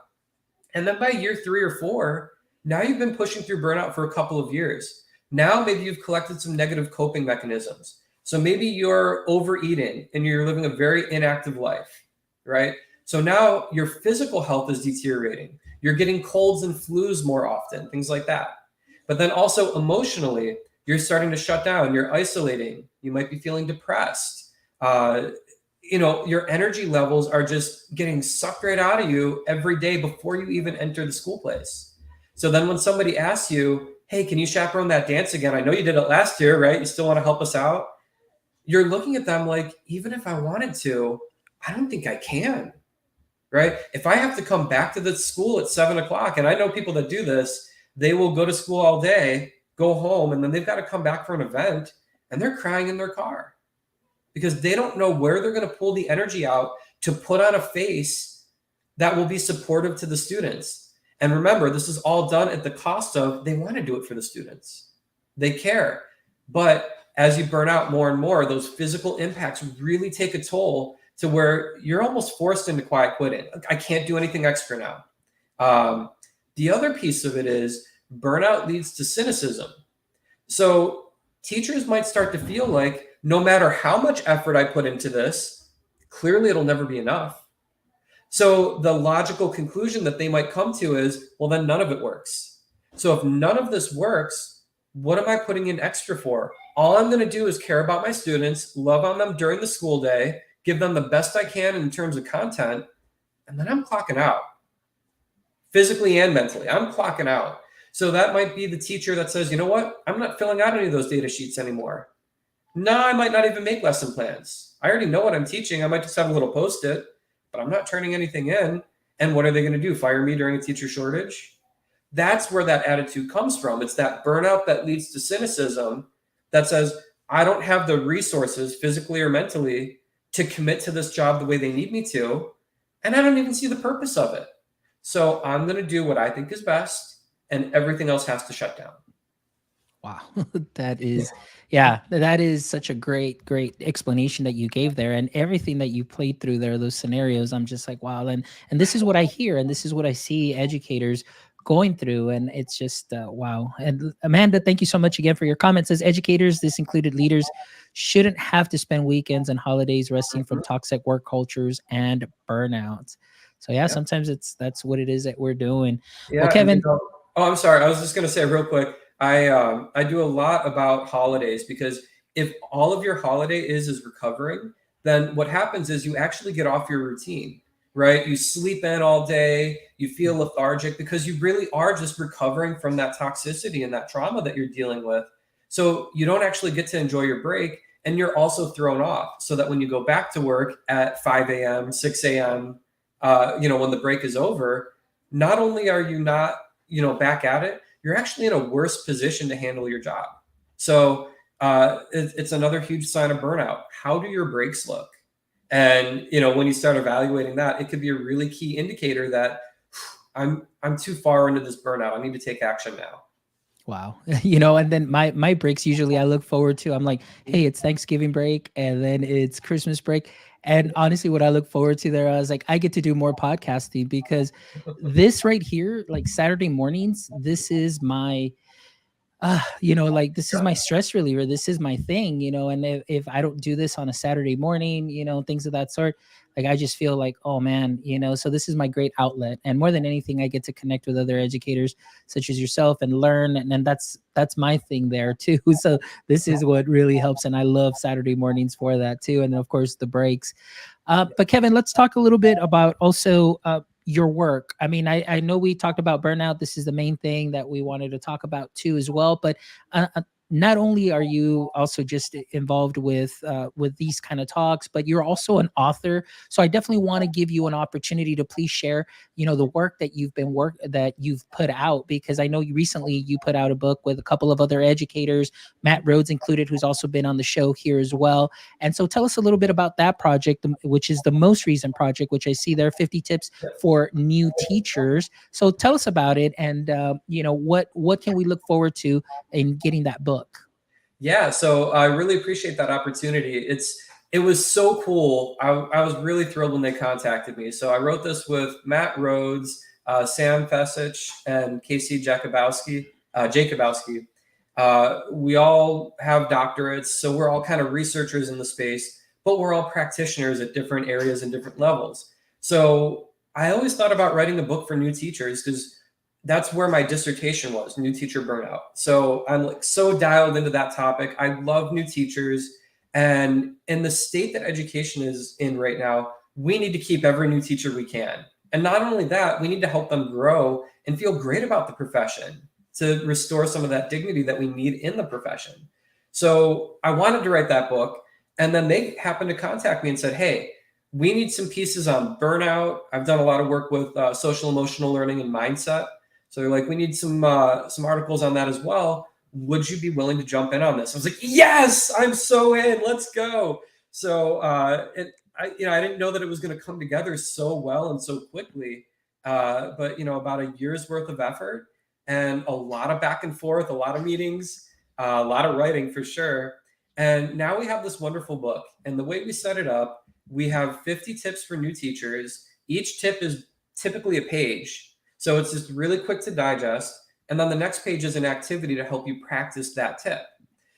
Speaker 2: And then by year 3 or 4, now you've been pushing through burnout for a couple of years. Now maybe you've collected some negative coping mechanisms. So maybe you're overeating and you're living a very inactive life, right? So now your physical health is deteriorating. You're getting colds and flus more often, things like that. But then also emotionally, you're starting to shut down. You're isolating. You might be feeling depressed. Your energy levels are just getting sucked right out of you every day before you even enter the school place. So then when somebody asks you, hey, can you chaperone that dance again? I know you did it last year, right? You still want to help us out? You're looking at them like, even if I wanted to, I don't think I can, right? If I have to come back to the school at 7 o'clock, and I know people that do this, they will go to school all day, go home, and then they've got to come back for an event, and they're crying in their car because they don't know where they're going to pull the energy out to put on a face that will be supportive to the students. And remember, this is all done at the cost of they want to do it for the students. They care. But as you burn out more and more, those physical impacts really take a toll to where you're almost forced into quiet quitting. I can't do anything extra now. The other piece of it is burnout leads to cynicism. So teachers might start to feel like no matter how much effort I put into this, clearly it'll never be enough. So the logical conclusion that they might come to is, well, then none of it works. So if none of this works, what am I putting in extra for? All I'm going to do is care about my students, love on them during the school day, give them the best I can in terms of content, and then I'm clocking out physically and mentally. I'm clocking out. So that might be the teacher that says, you know what? I'm not filling out any of those data sheets anymore. No, I might not even make lesson plans. I already know what I'm teaching. I might just have a little post-it, but I'm not turning anything in. And what are they going to do? Fire me during a teacher shortage? That's where that attitude comes from. It's that burnout that leads to cynicism that says, I don't have the resources physically or mentally to commit to this job the way they need me to. And I don't even see the purpose of it. So I'm going to do what I think is best, and everything else has to shut down.
Speaker 1: Wow. That is, yeah, that is such a great explanation that you gave there, and everything that you played through there, those scenarios. I'm just like, wow. And this is what I hear, and this is what I see educators going through. And it's just, wow. And Amanda, thank you so much again for your comments. As educators, this included leaders, shouldn't have to spend weekends and holidays resting from toxic work cultures and burnouts. So yeah,
Speaker 2: Yeah.
Speaker 1: sometimes that's what it is that we're doing. Well,
Speaker 2: Yeah, and
Speaker 1: Kevin,
Speaker 2: oh, I'm sorry. I was just going to say real quick. I do a lot about holidays because if all of your holiday is recovering, then what happens is you actually get off your routine, right? You sleep in all day, you feel lethargic because you really are just recovering from that toxicity and that trauma that you're dealing with. So you don't actually get to enjoy your break, and you're also thrown off. So that when you go back to work at 5 a.m., 6 a.m., when the break is over, not only are you not, back at it, you're actually in a worse position to handle your job. So it's another huge sign of burnout. How do your breaks look? And when you start evaluating that, it could be a really key indicator that I'm too far into this burnout. I need to take action now.
Speaker 1: wow. And then my breaks usually I look forward to. I'm like, hey, it's Thanksgiving break and then it's Christmas break. And honestly, what I look forward to there, I was like, I get to do more podcasting because this right here, like Saturday mornings, this is my like this is my stress reliever. This is my thing, and if I don't do this on a Saturday morning, things of that sort, like I just feel like, oh man, so this is my great outlet. And more than anything, I get to connect with other educators such as yourself and learn. And that's my thing there too. So this is what really helps. And I love Saturday mornings for that too. And then of course the breaks. But Kevin, let's talk a little bit about also your work. I mean, I know we talked about burnout. This is the main thing that we wanted to talk about too, as well. But not only are you also just involved with these kind of talks, but you're also an author. So I definitely want to give you an opportunity to please share, the work that you've put out, because I know recently you put out a book with a couple of other educators, Matt Rhodes included, who's also been on the show here as well. And so tell us a little bit about that project, which is the most recent project, which I see there, 50 tips for new teachers. So tell us about it, and what can we look forward to in getting that book?
Speaker 2: Yeah, so I really appreciate that opportunity. It was so cool. I was really thrilled when they contacted me. So I wrote this with Matt Rhodes, Sam Fesich, and Casey Jacobowski. We all have doctorates, so we're all kind of researchers in the space, but we're all practitioners at different areas and different levels. So I always thought about writing a book for new teachers because that's where my dissertation was, new teacher burnout. So I'm like so dialed into that topic. I love new teachers. And in the state that education is in right now, we need to keep every new teacher we can. And not only that, we need to help them grow and feel great about the profession to restore some of that dignity that we need in the profession. So I wanted to write that book. And then they happened to contact me and said, hey, we need some pieces on burnout. I've done a lot of work with social emotional learning and mindset. So they're like, we need some articles on that as well. Would you be willing to jump in on this? I was like, yes, I'm so in. Let's go. So I didn't know that it was going to come together so well and so quickly. But about a year's worth of effort and a lot of back and forth, a lot of meetings, a lot of writing for sure. And now we have this wonderful book. And the way we set it up, we have 50 tips for new teachers. Each tip is typically a page. So it's just really quick to digest. And then the next page is an activity to help you practice that tip.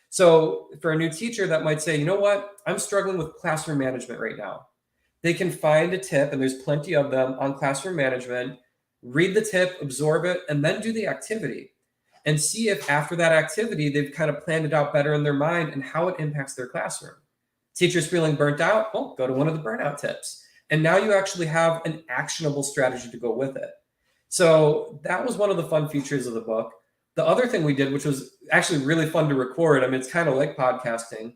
Speaker 2: So for a new teacher that might say, you know what, I'm struggling with classroom management right now. They can find a tip, and there's plenty of them on classroom management, read the tip, absorb it, and then do the activity and see if after that activity, they've kind of planned it out better in their mind and how it impacts their classroom. Teachers feeling burnt out, oh, go to one of the burnout tips. And now you actually have an actionable strategy to go with it. So that was one of the fun features of the book. The other thing we did, which was actually really fun to record, I mean, it's kind of like podcasting,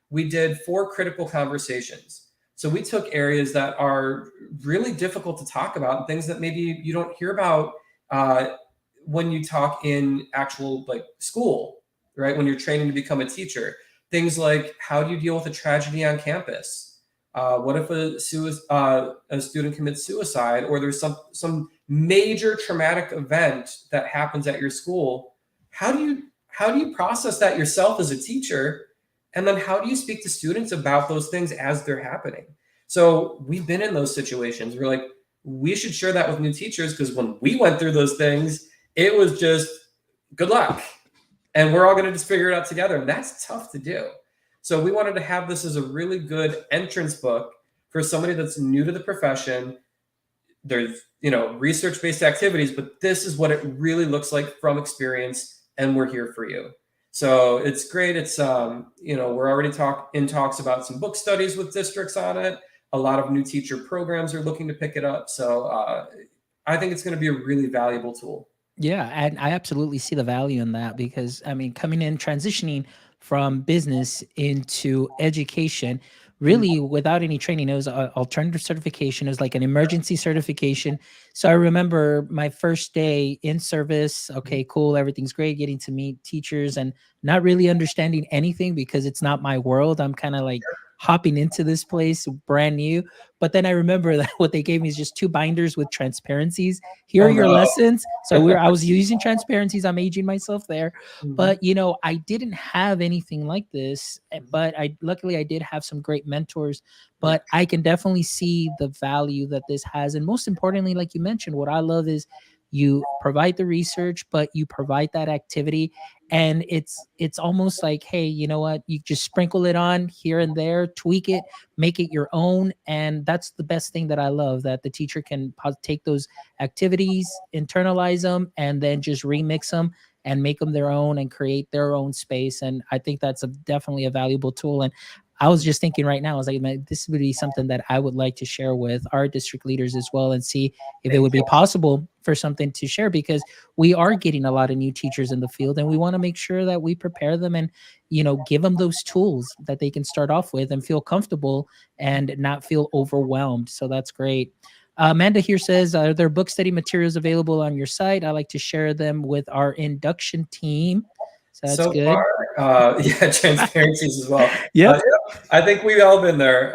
Speaker 2: we did 4 critical conversations. So we took areas that are really difficult to talk about and things that maybe you don't hear about uh, when you talk in actual like school, right? When you're training to become a teacher, things like how do you deal with a tragedy on campus? What if a student commits suicide, or there's some major traumatic event that happens at your school? How do you process that yourself as a teacher, and then how do you speak to students about those things as they're happening? So we've been in those situations. We're like, we should share that with new teachers, because when we went through those things, it was just good luck. And we're all going to just figure it out together. And that's tough to do. So we wanted to have this as a really good entrance book for somebody that's new to the profession. There's, research-based activities, but this is what it really looks like from experience, and we're here for you. So it's great. It's, we're already in talks about some book studies with districts on it. A lot of new teacher programs are looking to pick it up. So I think it's going to be a really valuable tool.
Speaker 1: Yeah, and I absolutely see the value in that because I mean, coming in, transitioning from business into education,
Speaker 2: Mhm.
Speaker 1: really without any training, it was a alternative certification. It was like an emergency certification. So I remember my first day in service. Okay, cool, everything's great. Getting to meet teachers and not really understanding anything because it's not my world. I'm kind of like hopping into this place brand new. But then I remember that what they gave me is just 2 binders with transparencies. Here are
Speaker 2: Oh
Speaker 1: your
Speaker 2: no.
Speaker 1: lessons. So I was using transparencies. I'm aging myself there.
Speaker 2: Mhm.
Speaker 1: But I didn't have anything like this. But I luckily I did have some great mentors.
Speaker 2: Yeah.
Speaker 1: But I can definitely see the value that this has. And most importantly, like you mentioned, what I love is you provide the research, but you provide that activity. And it's almost like, hey, you know what? You just sprinkle it on here and there, tweak it, make it your own. And that's the best thing that I love, that the teacher can take those activities, internalize them, and then just remix them and make them their own and create their own space. And I think that's definitely a valuable tool. And I was just thinking right now, I was like, man, this would be something that I would like to share with our district leaders as well, and see if it
Speaker 2: Thank
Speaker 1: would be
Speaker 2: you.
Speaker 1: possible for something to share, because we are getting a lot of new teachers in the field and we want to make sure that we prepare them and give them those tools that they can start off with and feel comfortable and not feel overwhelmed. So that's great. Amanda here says, are there book study materials available on your site? I like to share them with our induction team. So that's
Speaker 2: So far,
Speaker 1: good.
Speaker 2: yeah, transparencies as well.
Speaker 1: Yep.
Speaker 2: Yeah, I think we've all been there.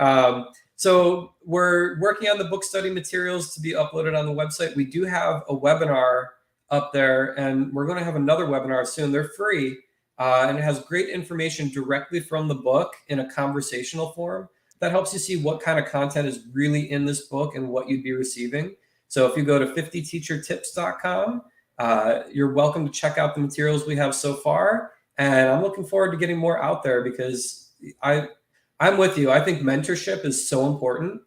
Speaker 2: So we're working on the book study materials to be uploaded on the website. We do have a webinar up there, and we're going to have another webinar soon. They're free, and it has great information directly from the book in a conversational form that helps you see what kind of content is really in this book and what you'd be receiving. So if you go to 50teachertips.com, you're welcome to check out the materials we have so far. And I'm looking forward to getting more out there, because I'm with you. I think mentorship is so important.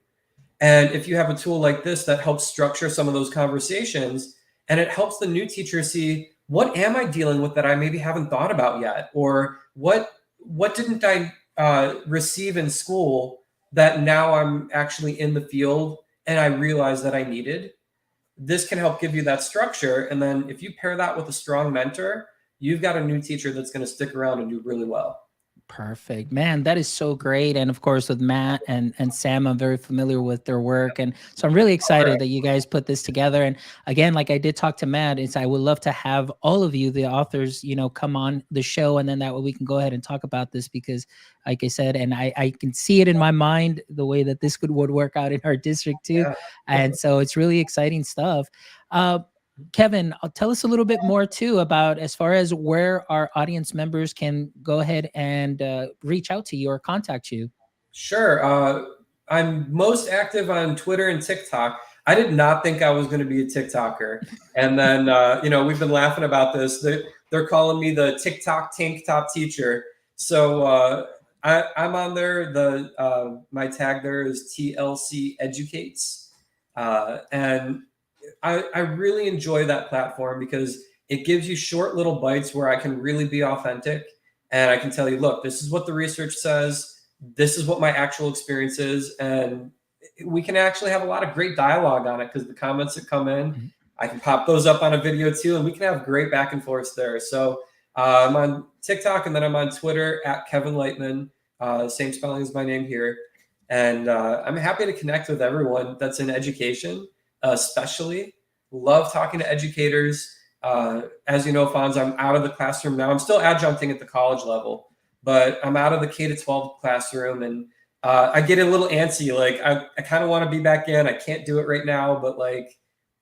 Speaker 2: And if you have a tool like this that helps structure some of those conversations, and it helps the new teacher see, what am I dealing with that I maybe haven't thought about yet? Or what didn't I receive in school that now I'm actually in the field and I realize that I needed? This can help give you that structure. And then if you pair that with a strong mentor, you've got a new teacher that's going to stick around and do really well.
Speaker 1: Perfect. Man, that is so great. And of course, with Matt and Sam, I'm very familiar with their work. And so I'm really
Speaker 2: All right.
Speaker 1: excited that you guys put this together. And again, like I did talk to Matt, is I would love to have all of you, the authors, come on the show. And then that way we can go ahead and talk about this, because like I said, and I can see it in my mind, the way that this would work out in our district too.
Speaker 2: Yeah.
Speaker 1: And so it's really exciting stuff. Uh, Kevin, tell us a little bit more too about, as far as where our audience members can go ahead and reach out to you or contact you.
Speaker 2: Sure. I'm most active on Twitter and TikTok. I did not think I was going to be a TikToker. And then, we've been laughing about this. They're calling me the TikTok tank top teacher. So I'm on there. My tag there is TLC Educates. And I really enjoy that platform because it gives you short little bites where I can really be authentic and I can tell you, look, this is what the research says. This is what my actual experience is. And we can actually have a lot of great dialogue on it because the comments that come in,
Speaker 1: Mhm.
Speaker 2: I can pop those up on a video too, and we can have great back and forth there. So I'm on TikTok and then I'm on Twitter at Kevin Leichtman, same spelling as my name here. And I'm happy to connect with everyone that's in education, especially. Love talking to educators. As you know, Fonz, I'm out of the classroom now. I'm still adjuncting at the college level, but I'm out of the K to 12 classroom, and I get a little antsy. Like I kind of want to be back in. I can't do it right now, but like,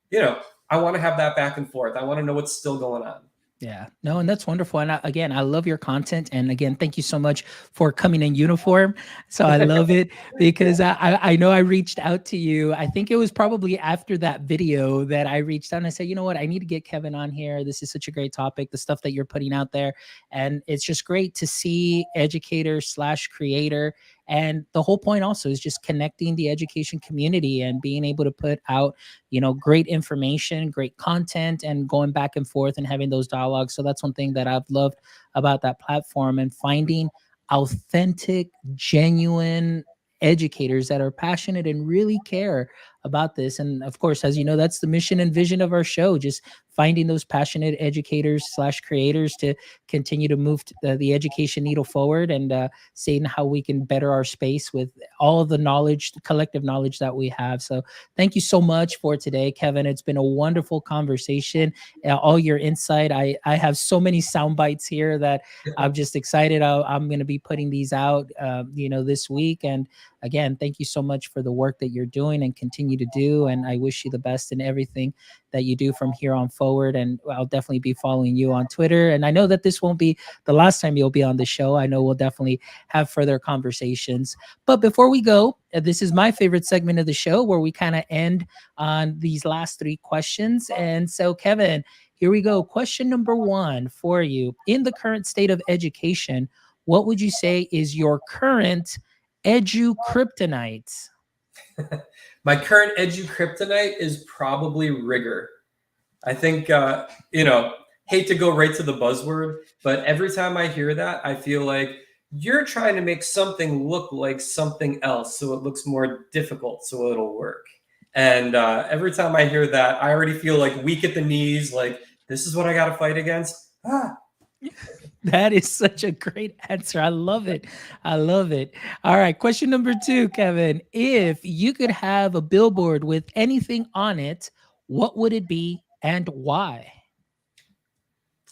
Speaker 2: you know, I want to have that back and forth. I want to know what's still going on.
Speaker 1: Yeah, no, and that's wonderful. And again, I love your content. And again, thank you so much for coming in uniform. So I love it because I know I reached out to you. I think it was probably after that video that I reached out and I said, you know what, I need to get Kevin on here. This is such a great topic, the stuff that you're putting out there. And it's just great to see educator slash creator. And the whole point also is just connecting the education community and being able to put out, great information, great content, and going back and forth and having those dialogues. So that's one thing that I've loved about that platform, and finding authentic, genuine educators that are passionate and really care about this. And of course, as you know, that's the mission and vision of our show, just finding those passionate educators slash creators to continue to move the education needle forward, and seeing how we can better our space with all of the knowledge, the collective knowledge that we have. So thank you so much for today, Kevin. It's been a wonderful conversation. All your insight. I have so many sound bites here that I'm just excited. I'm going to be putting these out, this week. And again, thank you so much for the work that you're doing and continue to do. And I wish you the best in everything that you do from here on forward. And I'll definitely be following you on Twitter. And I know that this won't be the last time you'll be on the show. I know we'll definitely have further conversations. But before we go, this is my favorite segment of the show where we kind of end on these last three questions. And so, Kevin, here we go. Question number one for you. In the current state of education, what would you say is your current edu kryptonite?
Speaker 2: My current edu kryptonite is probably rigor. I think, hate to go right to the buzzword, but every time I hear that, I feel like you're trying to make something look like something else so it looks more difficult so it'll work. And every time I hear that, I already feel like weak at the knees, like this is what I got to fight against.
Speaker 1: That is such a great answer. I love it. I love it. All right. Question number two, Kevin. If you could have a billboard with anything on it, what would it be and why?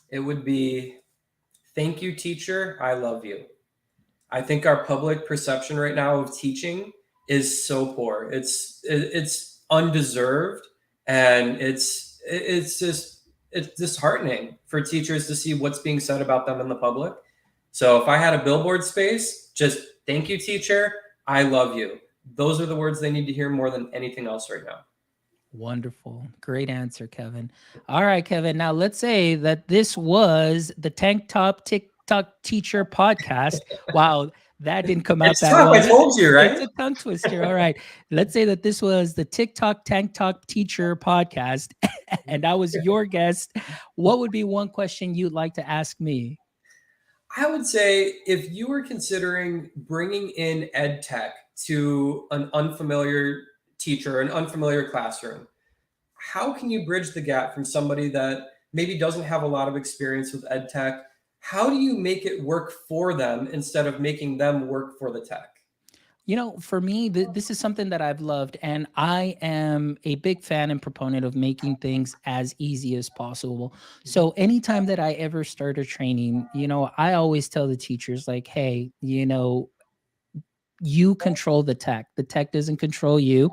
Speaker 2: It would be, thank you, teacher. I love you. I think our public perception right now of teaching is so poor. It's undeserved, and it's disheartening for teachers to see what's being said about them in the public. So if I had a billboard space, just thank you, teacher. I love you. Those are the words they need to hear more than anything else right now.
Speaker 1: Wonderful. Great answer, Kevin. All right, Kevin. Now let's say that this was the Tank Top TikTok Teacher podcast. Wow, that didn't come out
Speaker 2: It's
Speaker 1: that
Speaker 2: tough.
Speaker 1: well.
Speaker 2: I told you,
Speaker 1: It's
Speaker 2: right?
Speaker 1: a tongue twister. All right. Let's say that this was the TikTok Tank Talk Teacher podcast and I was your guest. What would be one question you'd like to ask me?
Speaker 2: I would say if you were considering bringing in EdTech to an unfamiliar teacher, an unfamiliar classroom, how can you bridge the gap from somebody that maybe doesn't have a lot of experience with EdTech? How do you make it work for them instead of making them work for the tech?
Speaker 1: For me, this is something that I've loved, and I am a big fan and proponent of making things as easy as possible. So, anytime that I ever start a training, I always tell the teachers, like, hey, you control the tech doesn't control you.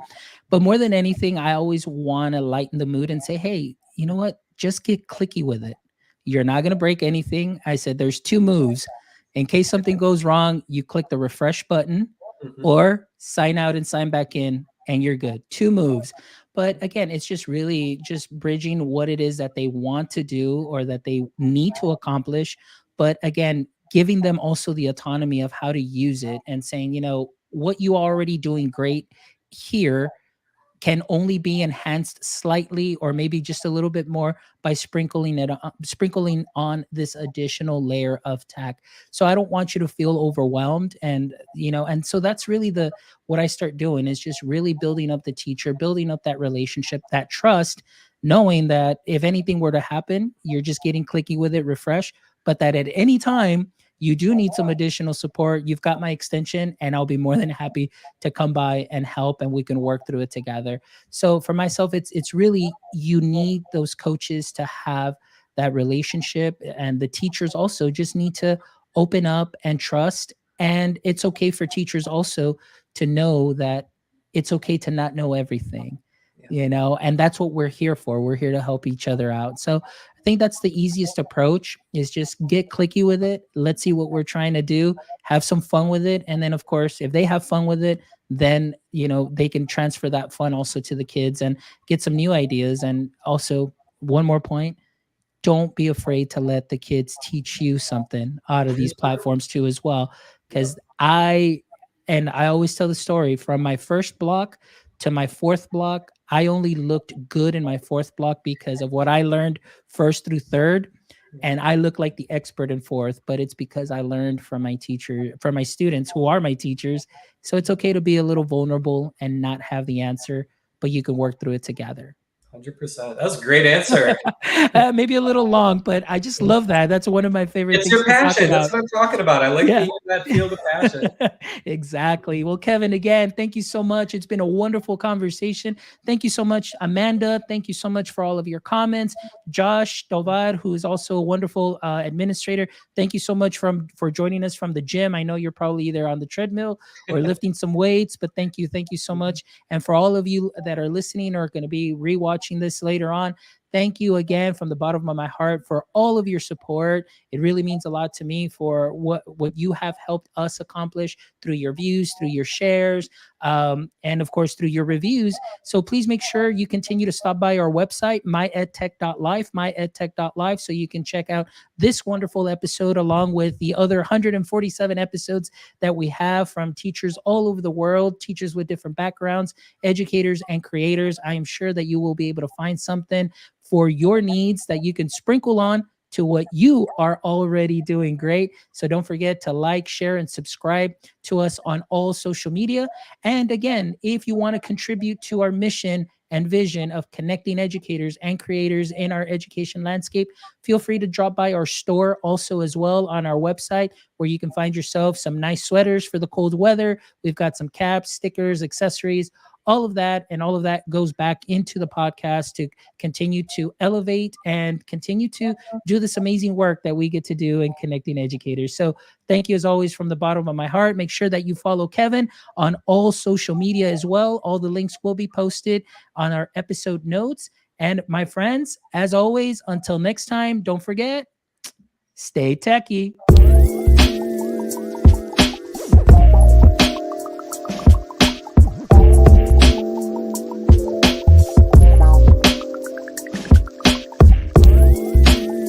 Speaker 1: But more than anything, I always want to lighten the mood and say, hey, you know what, just get clicky with it. You're not going to break anything. I said there's two moves. In case something goes wrong, you click the refresh button
Speaker 2: Mhm.
Speaker 1: or sign out and sign back in, and you're good. Two moves. But again, it's just really just bridging what it is that they want to do or that they need to accomplish. But again, giving them also the autonomy of how to use it and saying, what you are already doing great here can only be enhanced slightly or maybe just a little bit more by sprinkling on this additional layer of tech. So I don't want you to feel overwhelmed, and so that's really the what I start doing is just really building up the teacher, building up that relationship, that trust, knowing that if anything were to happen, you're just getting clicky with it, refresh, but that at any time you do need some additional support, you've got my extension and I'll be more than happy to come by and help, and we can work through it together. So for myself, it's really, you need those coaches to have that relationship, and the teachers also just need to open up and trust. And it's okay for teachers also to know that it's okay to not know everything,
Speaker 2: Yeah.
Speaker 1: and that's what we're here for. We're here to help each other out. So I think that's the easiest approach, is just get clicky with it. Let's see what we're trying to do, have some fun with it. And then of course, if they have fun with it, then they can transfer that fun also to the kids and get some new ideas. And also, one more point, don't be afraid to let the kids teach you something out of these platforms too as well.
Speaker 2: Yeah.
Speaker 1: Because I always tell the story, from my first block to my fourth block, I only looked good in my fourth block because of what I learned first through third, and I look like the expert in fourth, but it's because I learned from my teacher, from my students who are my teachers. So it's okay to be a little vulnerable and not have the answer, but you can work through it together.
Speaker 2: 100%. That was a great answer.
Speaker 1: Maybe a little long, but I just love that. That's one of my favorite
Speaker 2: It's
Speaker 1: things
Speaker 2: your
Speaker 1: to talk
Speaker 2: passion. That's
Speaker 1: about.
Speaker 2: what I'm talking about. I like
Speaker 1: Yeah.
Speaker 2: being in that field of passion.
Speaker 1: Exactly. Well, Kevin, again, thank you so much. It's been a wonderful conversation. Thank you so much, Amanda. Thank you so much for all of your comments. Josh Tovar, who is also a wonderful administrator, thank you so much for joining us from the gym. I know you're probably either on the treadmill or lifting some weights, but thank you so much. And for all of you that are listening or are going to be rewatching this later on, thank you again from the bottom of my heart for all of your support. It really means a lot to me for what you have helped us accomplish through your views, through your shares, and of course through your reviews. So please make sure you continue to stop by our website, myedtech.life, myedtech.life, so you can check out this wonderful episode along with the other 147 episodes that we have from teachers all over the world, teachers with different backgrounds, educators, and creators. I am sure that you will be able to find something for your needs that you can sprinkle on to what you are already doing great. So don't forget to like, share, and subscribe to us on all social media. And again, if you want to contribute to our mission and vision of connecting educators and creators in our education landscape, feel free to drop by our store also as well on our website, where you can find yourself some nice sweaters for the cold weather. We've got some caps, stickers, accessories, all of that. And all of that goes back into the podcast to continue to elevate and continue to do this amazing work that we get to do in connecting educators. So thank you as always from the bottom of my heart. Make sure that you follow Kevin on all social media as well. All the links will be posted on our episode notes. And my friends, as always, until next time, don't forget, stay techie.